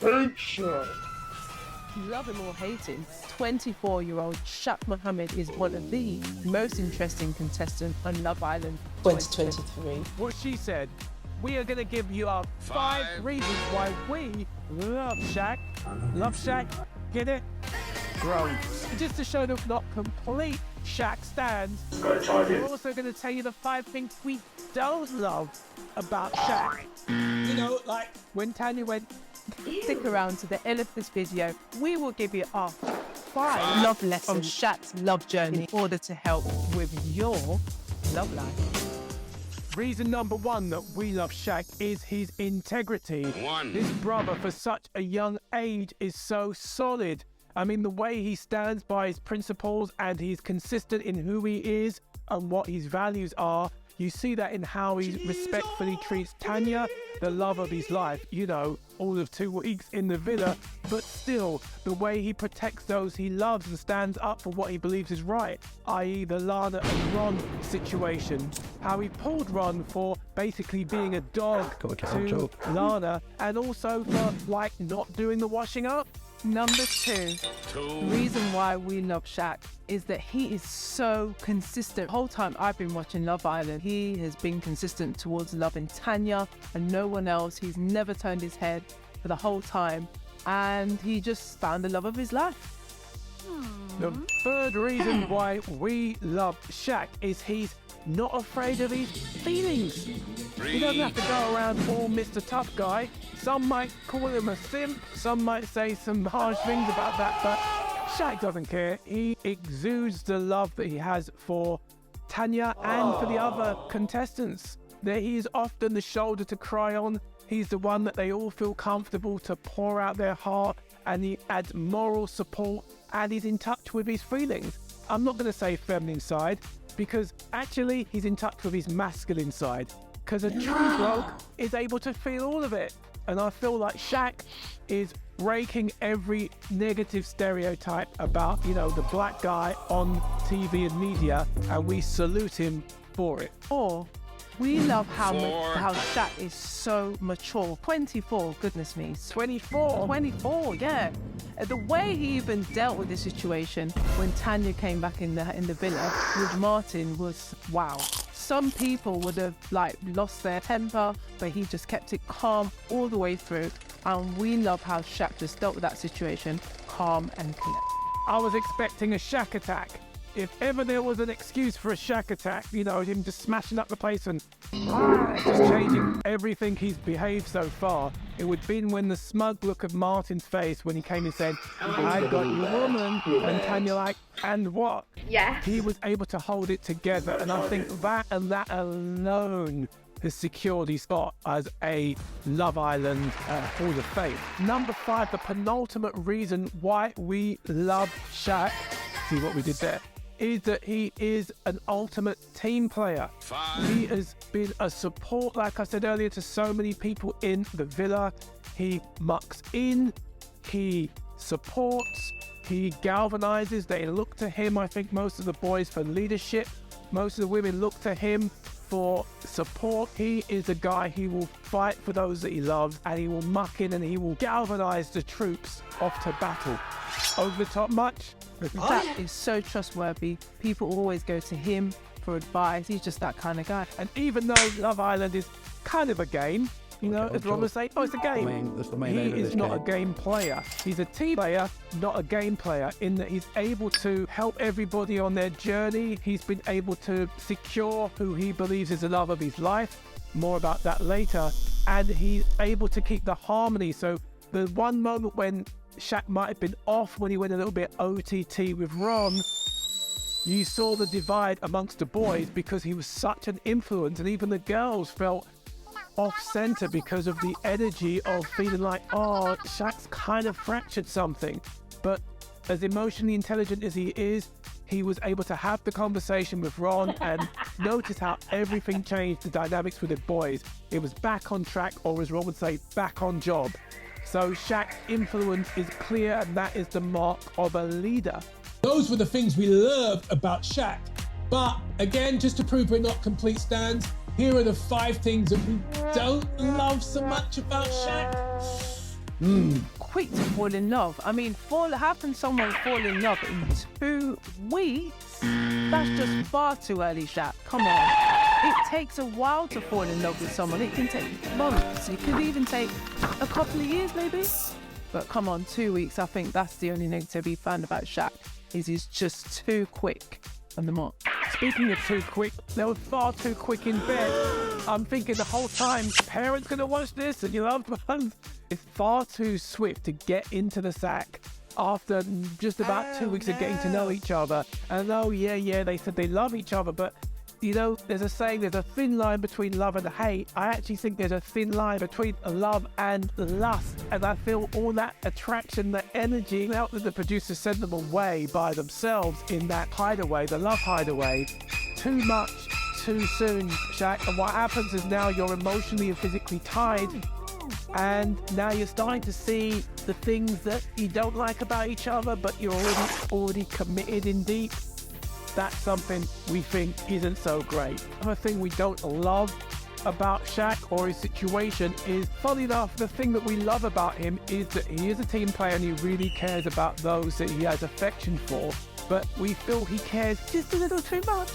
Hate Shaq. Love him or hate him, 24-year-old Shaq Mohammed is one of the most interesting contestants on Love Island 2023. What she said, we are going to give you our 5 reasons why we love Shaq. Love Shaq, get it? Grown. Just to show them not complete Shaq stands, we're also going to tell you the 5 things we don't love about Shaq. You know, like when Tanya went, Stick around to the end of this video. We will give you our 5 love lessons on Shaq's love journey in order to help with your love life. reason number 1 that we love Shaq is his integrity. His brother, for such a young age, is so solid. I mean, the way he stands by his principles and he's consistent in who he is and what his values are. You see that in how he respectfully treats Tanya, the love of his life, you know, all of 2 weeks in the villa, but still, the way he protects those he loves and stands up for what he believes is right, i.e. the Lana and Ron situation. How he pulled Ron for basically being a dog to Lana, and also for, like, not doing the washing up. Number 2, reason why we love Shaq is that he is so consistent. The whole time I've been watching Love Island, he has been consistent towards loving Tanya and no one else. He's never turned his head for the whole time, and he just found the love of his life. The 3rd reason why we love Shaq is he's not afraid of his feelings. He doesn't have to go around all Mr. Tough Guy. Some might call him a simp, some might say some harsh things about that, but Shaq doesn't care. He exudes the love that he has for Tanya and for the other contestants. That he is often the shoulder to cry on. He's the one that they all feel comfortable to pour out their heart, and he adds moral support, and he's in touch with his feelings. I'm not going to say feminine side, because actually he's in touch with his masculine side, because a true bloke is able to feel all of it. And I feel like Shaq is breaking every negative stereotype about, you know, the black guy on TV and media, and we salute him for it. Or we love how Shaq is so mature. 24, goodness me. 24, yeah. The way he even dealt with the situation when Tanya came back in the villa with Martin was wow. Some people would have lost their temper, but he just kept it calm all the way through. And we love how Shaq just dealt with that situation, calm and collected. I was expecting a Shaq attack. If ever there was an excuse for a Shaq attack, you know, him just smashing up the place and just changing everything he's behaved so far, it would have been when the smug look of Martin's face when he came and said, I got your woman, and Tanya like, and what? Yeah. He was able to hold it together, and I think that and that alone has secured his spot as a Love Island Hall of Fame. Number 5, the penultimate reason why we love Shaq, see what we did there, is that he is an ultimate team player. He has been a support, like I said earlier, to so many people in the villa. He mucks in, he supports, he galvanizes. They look to him, I think, most of the boys for leadership. Most of the women look to him for support. He is a guy who will fight for those that he loves, and he will muck in and he will galvanize the troops off to battle. Over the top much? That is so trustworthy. People always go to him for advice. He's just that kind of guy. And even though Love Island is kind of a game, you know, as long as they say, oh, it's a game. He is not a game player. He's a team player, not a game player, in that he's able to help everybody on their journey. He's been able to secure who he believes is the love of his life. More about that later. And he's able to keep the harmony. So the one moment when Shaq might have been off, when he went a little bit OTT with Ron, you saw the divide amongst the boys because he was such an influence, and even the girls felt off-center because of the energy of feeling like, oh, Shaq's kind of fractured something. But as emotionally intelligent as he is, he was able to have the conversation with Ron and notice how everything changed the dynamics with the boys. It was back on track, or as Ron would say, back on job. So Shaq's influence is clear, and that is the mark of a leader. Those were the things we loved about Shaq. But again, just to prove we're not complete stands, Here are the 5 things that we don't love so much about Shaq. Quick to fall in love. I mean, having someone fall in love in 2 weeks? That's just far too early, Shaq. Come on. It takes a while to fall in love with someone. It can take months. It could even take a couple of years, maybe. But come on, 2 weeks. I think that's the only negative we found about Shaq, is he's just too quick on the mark. Speaking of too quick, they were far too quick in bed. I'm thinking the whole time, parents gonna watch this and your loved ones. It's far too swift to get into the sack after just about 2 weeks of getting to know each other. And they said they love each other, but you know, there's a saying, there's a thin line between love and hate. I actually think there's a thin line between love and lust. And I feel all that attraction, that energy, out that the producers sent them away by themselves in that hideaway, the love hideaway. Too much, too soon, Shaq. And what happens is now you're emotionally and physically tied. And now you're starting to see the things that you don't like about each other, but you're already committed in deep. That's something we think isn't so great. Another thing we don't love about Shaq or his situation is, funny enough, the thing that we love about him is that he is a team player and he really cares about those that he has affection for. But we feel he cares just a little too much.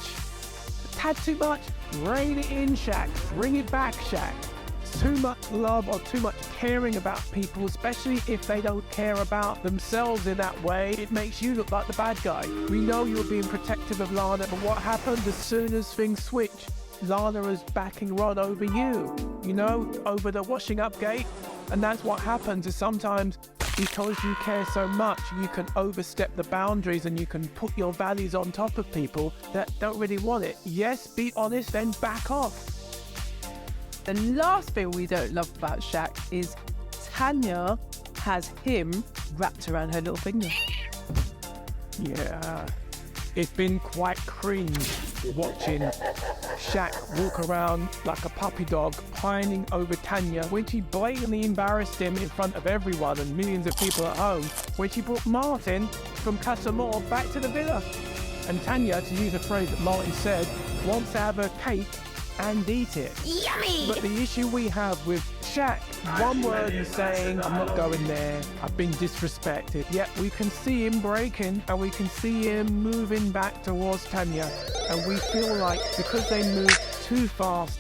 A tad too much. Rein it in, Shaq. Bring it back, Shaq. Too much love or too much caring about people, especially if they don't care about themselves in that way, it makes you look like the bad guy. We know you're being protective of Lana, but what happened as soon as things switch? Lana is backing Ron over you, you know, over the washing up gate. And that's what happens, is sometimes because you care so much, you can overstep the boundaries and you can put your values on top of people that don't really want it. Yes, be honest, then back off. The last thing we don't love about Shaq is Tanya has him wrapped around her little finger. Yeah, it's been quite cringe watching Shaq walk around like a puppy dog, pining over Tanya when she blatantly embarrassed him in front of everyone and millions of people at home when she brought Martin from Casa back to the villa. And Tanya, to use a phrase that Martin said, wants to have her cake and eat it. Yummy! But the issue we have with Shaq, one word is saying, I'm not going there, I've been disrespected. Yet we can see him breaking and we can see him moving back towards Tanya. And we feel like because they moved too fast,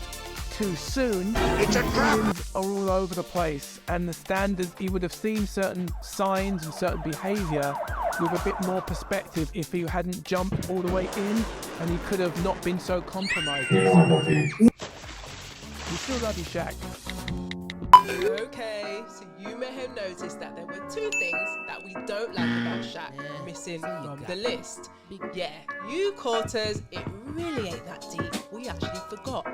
too soon, It's a trap! are all over the place. And the standards, he would have seen certain signs and certain behavior with a bit more perspective if he hadn't jumped all the way in, and he could have not been so compromised. We still love you, Shaq. Okay, so you may have noticed that there were 2 things that we don't like about Shaq missing from the list. Yeah, you caught us, it really ain't that deep, we actually forgot.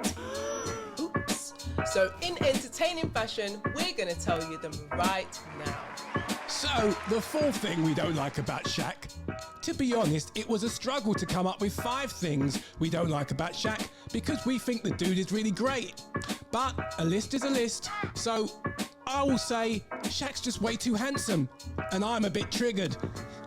Oops. So in entertaining fashion, we're gonna tell you them right now. So, the 4th thing we don't like about Shaq. To be honest, it was a struggle to come up with 5 things we don't like about Shaq because we think the dude is really great. But a list is a list, so I will say Shaq's just way too handsome, and I'm a bit triggered.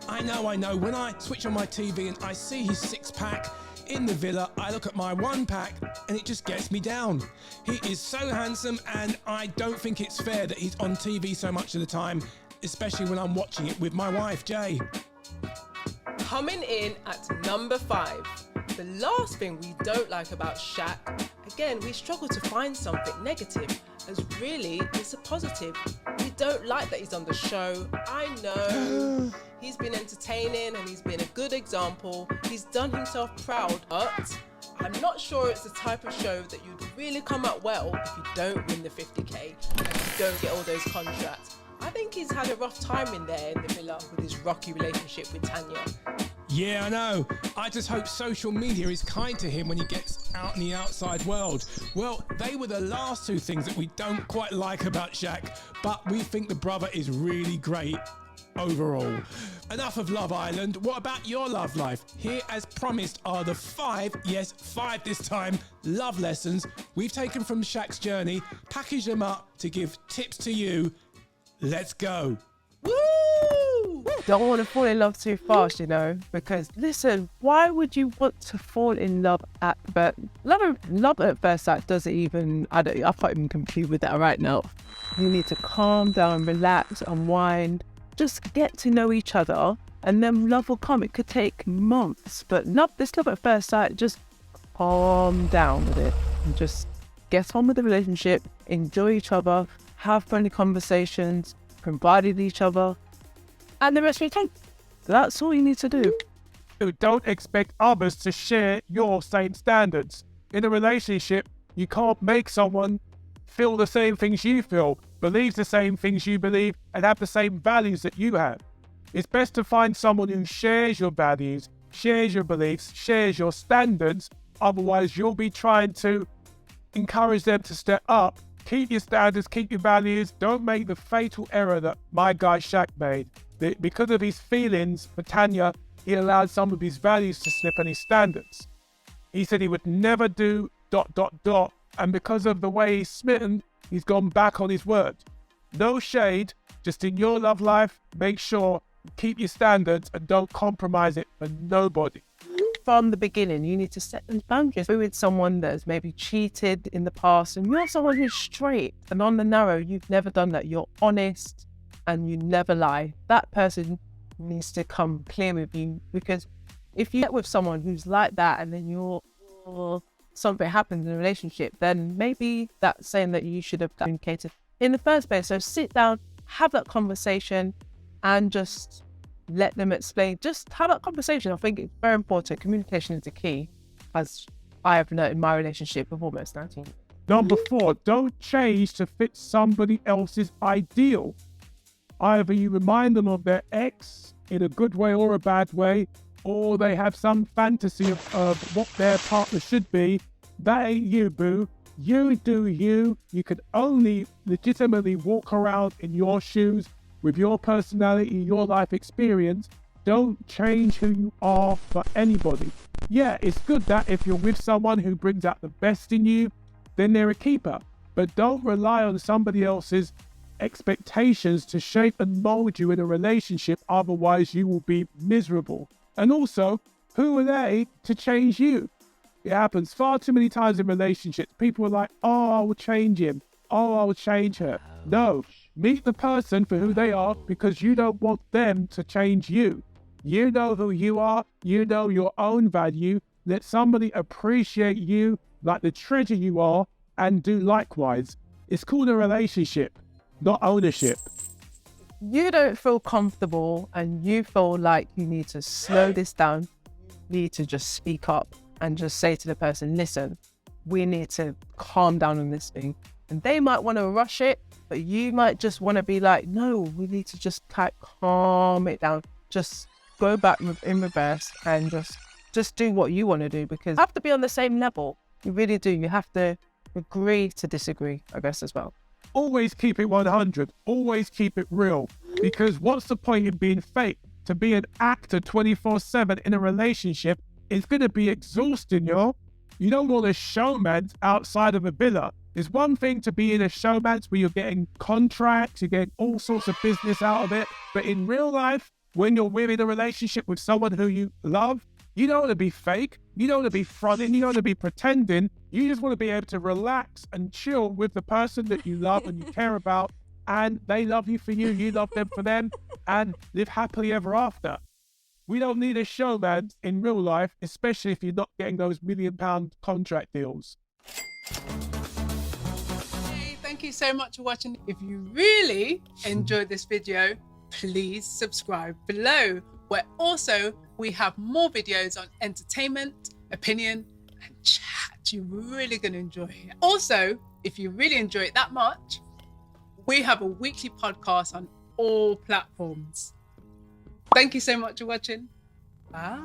I know, when I switch on my TV and I see his 6-pack in the villa, I look at my 1-pack and it just gets me down. He is so handsome, and I don't think it's fair that he's on TV so much of the time, especially when I'm watching it with my wife, Jay. Coming in at number 5, the last thing we don't like about Shaq, again, we struggle to find something negative, as really it's a positive. We don't like that he's on the show. I know he's been entertaining and he's been a good example. He's done himself proud, but I'm not sure it's the type of show that you'd really come out well if you don't win the 50k and you don't get all those contracts. I think he's had a rough time in there in the villa with his rocky relationship with Tanya. Yeah, I know. I just hope social media is kind to him when he gets out in the outside world. Well, they were the last 2 things that we don't quite like about Shaq, but we think the brother is really great overall. Enough of Love Island. What about your love life? Here, as promised, are the 5, yes, 5 this time, love lessons we've taken from Shaq's journey, packaged them up to give tips to you. Let's go. Woo! don't want to fall in love too fast, you know, because listen, why would you want to fall in love at first? Love at first sight doesn't even, I can't even compute with that right now. You need to calm down, relax, unwind, just get to know each other, and then love will come. It could take months, but this love at first sight, just calm down with it and just get on with the relationship, enjoy each other, have friendly conversations, provide with each other, and the rest we take. That's all you need to do. Don't expect others to share your same standards. In a relationship, you can't make someone feel the same things you feel, believe the same things you believe, and have the same values that you have. It's best to find someone who shares your values, shares your beliefs, shares your standards. Otherwise, you'll be trying to encourage them to step up. Keep your standards, keep your values. Don't make the fatal error that my guy Shaq made. Because of his feelings for Tanya, he allowed some of his values to slip and his standards. He said he would never do ... And because of the way he's smitten, he's gone back on his word. No shade, just in your love life, make sure you keep your standards and don't compromise it for nobody. From the beginning, you need to set those boundaries. If you're with someone that's maybe cheated in the past and you're someone who's straight and on the narrow, you've never done that, you're honest and you never lie, that person needs to come clear with you. Because if you get with someone who's like that and then something happens in a relationship, then maybe that's saying that you should have communicated in the first place. So sit down, have that conversation and just let them explain. Just have that conversation. I think it's very important. Communication is the key, as I have learned in my relationship with almost 19. Number 4, don't change to fit somebody else's ideal. Either you remind them of their ex in a good way or a bad way, or they have some fantasy of what their partner should be. That ain't you, boo. You do you. You can only legitimately walk around in your shoes with your personality, your life experience. Don't change who you are for anybody. Yeah, it's good that if you're with someone who brings out the best in you, then they're a keeper. But don't rely on somebody else's expectations to shape and mold you in a relationship. Otherwise, you will be miserable. And also, who are they to change you? It happens far too many times in relationships. People are like, oh, I will change him. Oh, I will change her. No, meet the person for who they are, because you don't want them to change you. You know who you are. You know your own value. Let somebody appreciate you like the treasure you are and do likewise. It's called a relationship, not ownership. You don't feel comfortable and you feel like you need to slow this down, you need to just speak up and just say to the person, listen, we need to calm down on this thing. And they might want to rush it, but you might just want to be like, no, we need to just calm it down. Just go back in reverse and just do what you want to do, because you have to be on the same level. You really do. You have to agree to disagree, I guess, as well. Always keep it 100. Always keep it real. Because what's the point in being fake? To be an actor 24/7 in a relationship is going to be exhausting, yo. You don't want a showman outside of a villa. It's one thing to be in a showman where you're getting contracts, you're getting all sorts of business out of it. But in real life, when you're in a relationship with someone who you love, you don't want to be fake. You don't want to be fronting. You don't want to be pretending. You just want to be able to relax and chill with the person that you love and you care about. And they love you for you. You love them for them. And live happily ever after. We don't need a showman in real life, especially if you're not getting those £1 million contract deals. Hey, thank you so much for watching. If you really enjoyed this video, please subscribe below, where also we have more videos on entertainment, opinion, and chat. You're really going to enjoy it. Also, if you really enjoy it that much, we have a weekly podcast on all platforms. Thank you so much for watching. Bye.